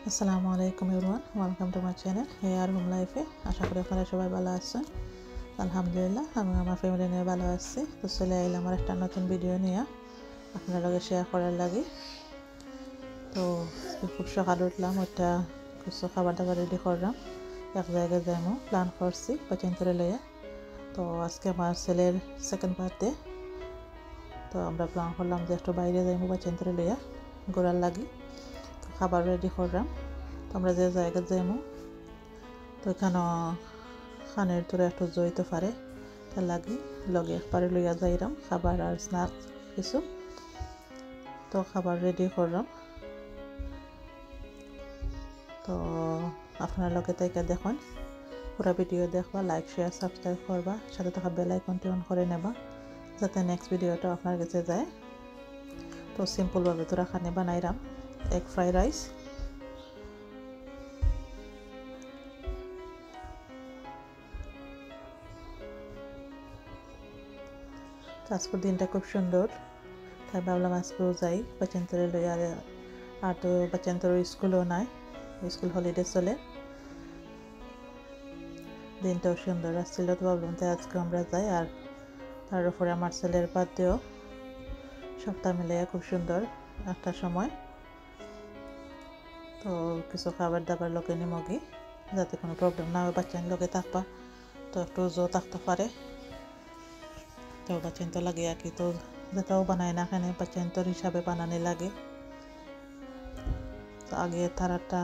আসসালামু আলাইকুম everyone, welcome to my channel hair home লাইফে। আশা করি আপনারা সবাই ভালো আছেন। আলহামদুলিল্লাহ, আমি আমার ফ্যামিলি নিয়ে ভালো আছি। তো চলে এলাম আমার একটা নতুন ভিডিও নিয়ে আপনার লগে শেয়ার করার লাগে। তো খুব সকালে উঠলাম, ওইটা কিছু খাবার দাবার রেডি করলাম, এক জায়গায় যাইমো প্ল্যান করছি বাচ্চান করে লইয়া। তো আজকে আমার ছেলের সেকেন্ড বার্থডে, তো আমরা প্ল্যান করলাম যে একটু বাইরে যাইমো বাচ্চান করে লইয়া ঘোরার লাগি। তো খাবার রেডি করলাম। তো আমরা যে জায়গায় যাইমো তো এখানে খানের তোরা একটু জইতে পারে, তার লাগি লগে একবারে লইয়া যাইরাম খাবার আর স্ন্যাক্স কিছু। তো খাবার রেডি করলাম। তো আপনার লগে তাইকা দেখুন, পুরো ভিডিও দেখবা, লাইক শেয়ার সাবস্ক্রাইব করবা, সাথে থাকা বেল আইকনটি অন করে নেবা যাতে নেক্সট ভিডিওটা আপনার কাছে যায়। তো সিম্পলভাবে তোরা খানে বানাইরাম এগ ফ্রাইড রাইস। আজকের দিনটা খুব সুন্দর, তাই ভাবলাম আজকেও যাই বাচ্চান্তরে লই। আর তো বাচ্চান্তর স্কুলও নাই, স্কুল হলিডে চলে, দিনটাও সুন্দর আসছিল। তো ভাবলাম তাই আজকে আমরা যাই। আর তার উপরে আমার ছেলের বার্থডেও সপ্তাহ মিলে খুব সুন্দর একটা সময়। তো কিছু খাবার দাবার লোকে নিমগি যাতে কোনো প্রবলেম না হয়, বাচ্চার লোকে থাকবা তো একটু জো থাকতে পারে। তো বাচ্চান তো লাগে আর কি, তো যেটাও বানায় না এখানে বাচ্চান তোর হিসাবে বানানি লাগে। তো আগে তারাটা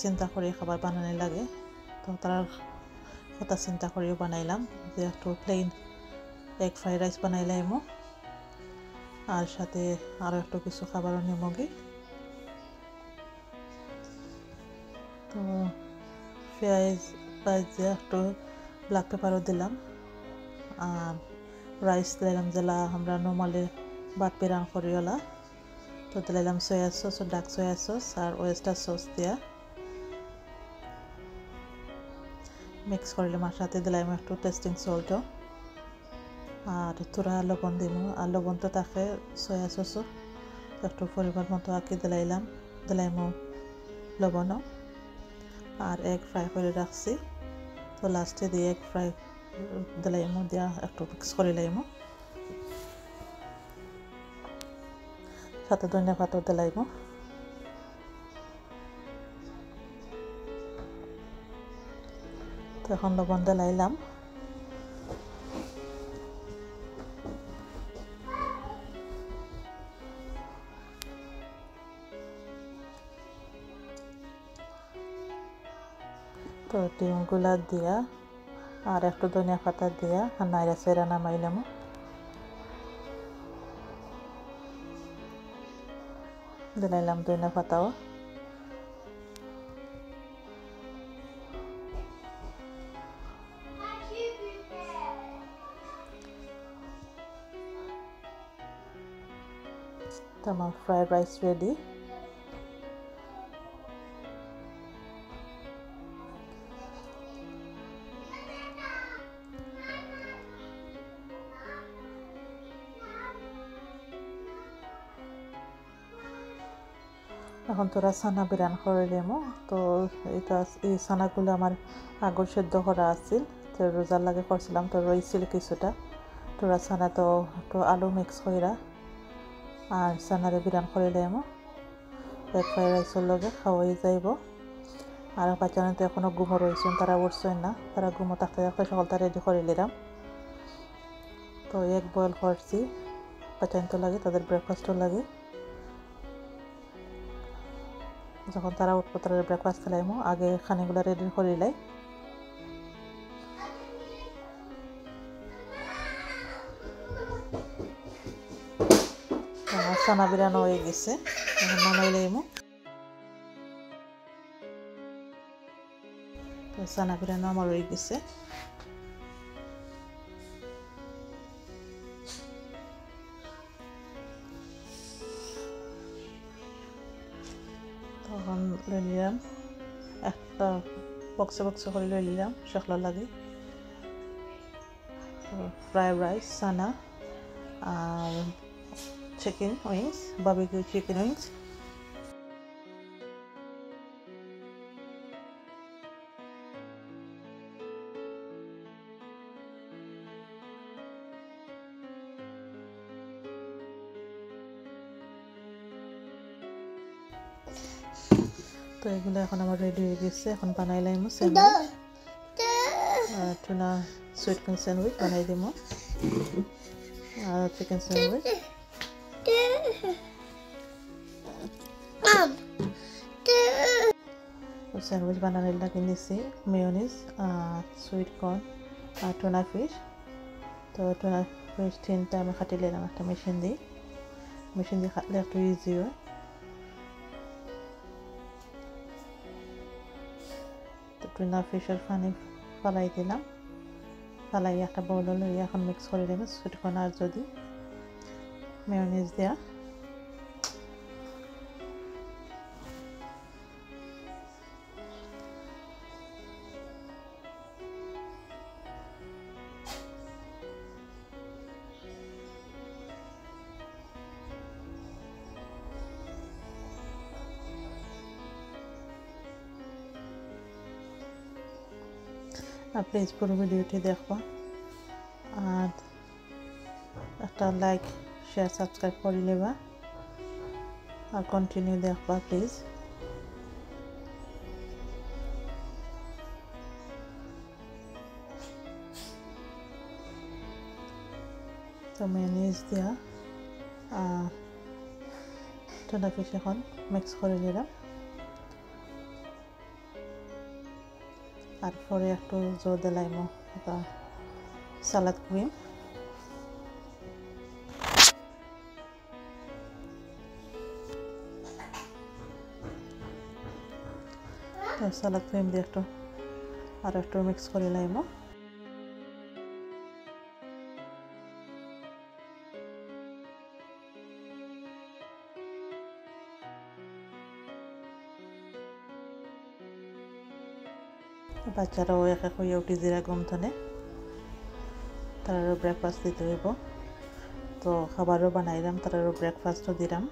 চিন্তা করে খাবার বানানি লাগে, তো তার কথা চিন্তা করেও বানাইলাম যে একটু প্লেন এগ ফ্রাইড রাইস বানাইলাম, আর সাথে আরও একটু কিছু খাবারও নিমগি। তো পেঁয়াজ দিয়ে একটু ব্ল্যাক পেপারও দিলাম, আর রাইস দিলাম যেলা আমরা নর্মালি বাট পেরান করিওলা। তো দিলাম soya sauce, dark soya sauce আর ওয়েস্টার সস দিয়া মিক্স করলাম। আর সাথে দিলাম একটু টেস্টিং সল্টও, আর তোরা লবণ দিব। আর লবণ তো থাকে সয়া সসও একটু পরিমাণ মতো আঁকি দিলাম লবণও। আর এগ ফ্রাই করে রাখছি, তো লাস্টে দিয়ে এগ ফ্রাই দিলাম, দিয়া একটু মিক্স করে লাইম, সাথে ধনিয়া পাতাও দিলাম। তো এখন লবণ দিলাম। তো ডিমগুলা দিয়া আর একটু ধনিয়া পাতা দিয়া নাইরা সেরা নামাইলাম। দিলাম ধনিয়া পাতাও। তো আমার ফ্রাইড রাইস রেডি। এখন তোরা ছানা বিরান করে নেবো। তো এই ছানাগুলো আমার আগর সেদ্ধ করা আছিল, তো রোজার লাগে করছিলাম, তো রয়েছিল কিছুটা। তোরা ছানা তো একটু আলু মিক্স কইরা আর ছানারে বিরান করে নেবো, এগ ফ্রাইড রাইসের লগে খাওয়াই যাইব। আর বাচ্চারা তো এখনও ঘুমো রয়েছেন, তারা উঠছেন না, তারা ঘুমো থাকতে থাকতে সকালটা রেডি করে নিলাম। তো এগ বয়েল করছি, বাচ্চান তো লাগে, তাদের ব্রেকফাস্টও লাগে। যখন তারা উঠবো তারা ব্রেকফাস্ট খেলাইমো, আগে খানিগুলো রেডি করে লাই। আমার ছানা বিরানো হয়ে গেছে, এখন নামাই লাইমো। তো ছানা বিরানো আমার হয়ে গেছে। তখন লই নিলাম একটা বক্সে বক্সে করে লই নিলাম সকলের লাগে। ফ্রাইড রাইস, ছানা আর chicken wings, barbecue chicken wings. তো এগুলো এখন আমার রেডি হয়ে গেছে। এখন বানাইলাম sandwich, tuna sweet corn sandwich বানাই দিব, আর চিকেন স্যান্ডউইচ। স্যান্ডউইচ বানানোর লাগে নিছি মেয়োনিজ, সুইট কর্ন আর টুনা ফিশ। তো টুনা ফিশ তিনটা আমি কাটি নিলাম একটা মেশিন দিয়ে কাটলে একটু ইজি হয়। তো টুনা ফিশের পানি ফালাই দিলাম, ফালাই একটা বাউল লইয়া এখন মিক্স করে দেব সুইট কর্ন আর যদি মেয়োনিজ দেয়া। আর প্লিজ পুরো ভিডিওটি দেখবা, আর একটা লাইক শেয়ার সাবস্ক্রাইব করে নেবা, আর কন্টিনিউ দেখবা প্লিজ। তো মেয়োনিজ দিয়া টুনা ফিশ এখন মিক্স করে নিলাম, আর পরে একটু জোর দিলাম সালাদ ক্রিম। সালাদ ক্রিম দিয়ে একটু মিক্স করে নিলাম। বাচ্চারাও এক এক হয়ে উঠি জিরা গম থানে, তারারও ব্রেকফাস্ট দিতে হইব। তো খাবারও বানাইলাম, তারারও ব্রেকফাস্টও দিলাম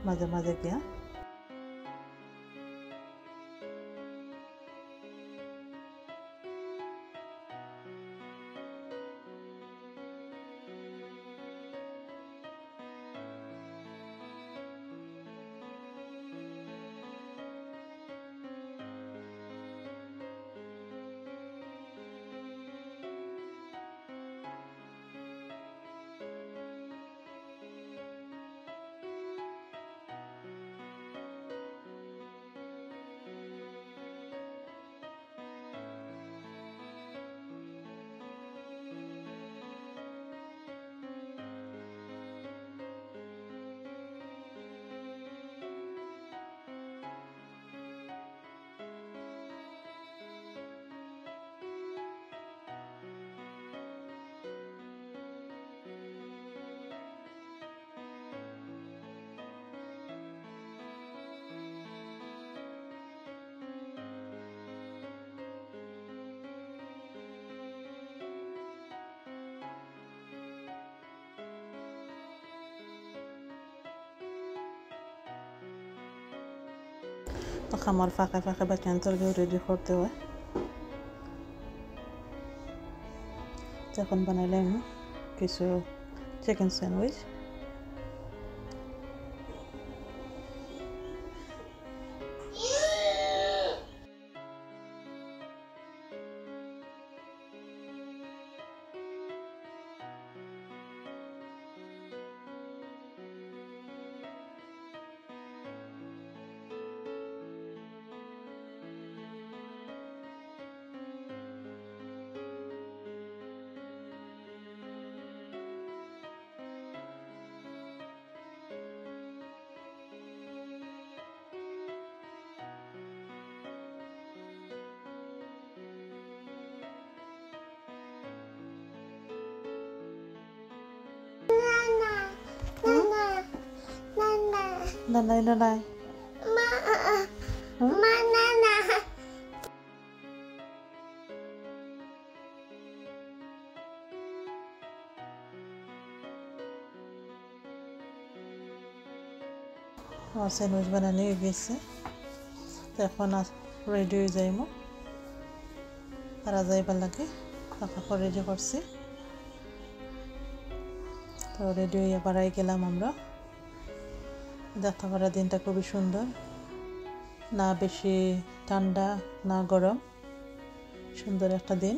মাঝে মাঝে গিয়া। তো খামার ফাঁকা ফাঁকা বাচ্চাদেরকেও রেডি করতে হয়। এখন বানাইলাম কিছু chicken sandwich. Nanay. Nana. Sandwich বানানো হয়ে গেছে। তো এখন রেডি হয়ে যাইব, তারা যাইবার লাগে তারপর রেডি করছি। তো রেডি হয়ে বাড়াই গেলাম আমরা। দেখতে পারা দিনটা খুবই সুন্দর। না বেশি ঠান্ডা না গরম, সুন্দর একটা দিন।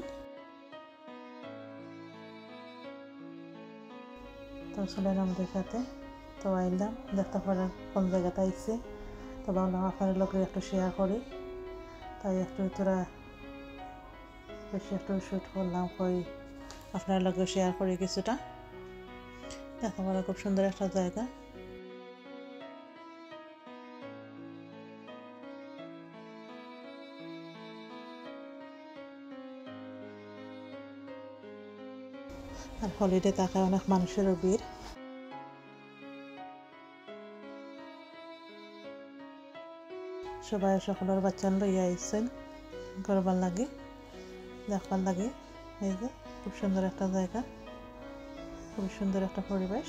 তো চলেন আমাদের সাথে। তো আইলাম দেখতে পারেন কোন জায়গাতে আইছি। তো ভাবলাম আপনাদের লোকের একটু শেয়ার করি, তাই একটু তোরা বেশি একটু শ্যুট করলাম, কই আপনার লোকেও শেয়ার করি কিছুটা। দেখতে পারেন খুব সুন্দর একটা জায়গা। আর হলিডে থাকায় অনেক মানুষেরও ভিড়। সবাই সকলের বাচ্চা লইয়া আইসেন করবার লাগে, দেখবার লাগে। এই যে খুব সুন্দর একটা জায়গা, খুব সুন্দর একটা পরিবেশ।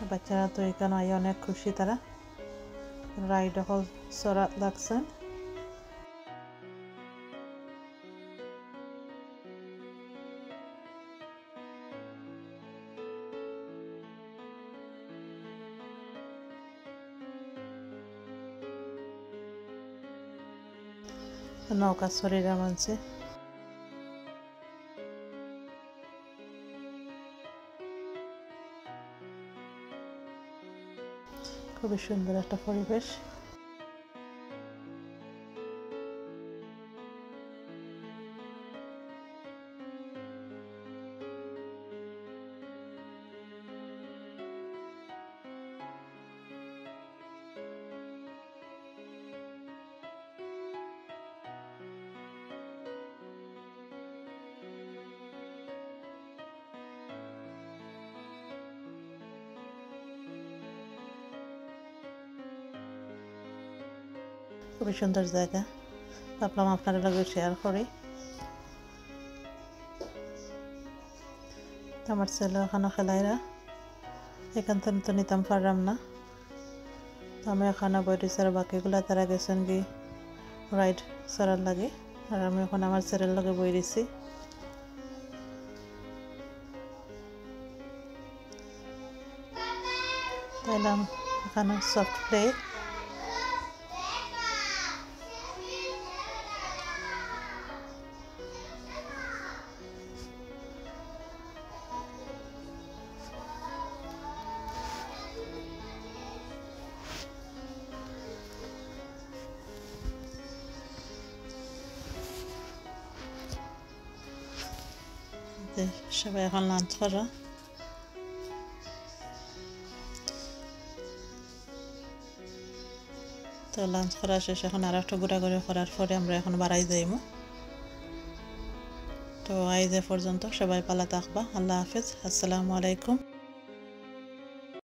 বাচ্চারা তো এখানে আই অনেক খুশি, তারা রাইড হল সরা লাগছেন। নৌকা শরীরা মানছে, খুবই সুন্দর একটা পরিবেশ। খুবই সুন্দর জায়গা, ভাবলাম আপনাদের লগে শেয়ার করি। আমার ছেলে ওখানে খেলাইরা, এখান থেকে তো নিতাম পারলাম না। আমি এখানে বইটিছি, আর বাকিগুলা তারা গেছেন কি রাইড চড়ার লাগে, আর আমি এখন আমার ছেলের লগে বই দিছি। তাইলাম এখানে সফট প্লে। সবাই এখন লাঞ্চ করা। তো লাঞ্চ করা শেষ, এখন আর একটা ঘোরাঘুরি করার পরে আমরা এখন বাড়াই যাইমু। তো আজ এ পর্যন্ত, সবাই ভালো থাকবা। আল্লাহ হাফেজ, আসসালামু আলাইকুম।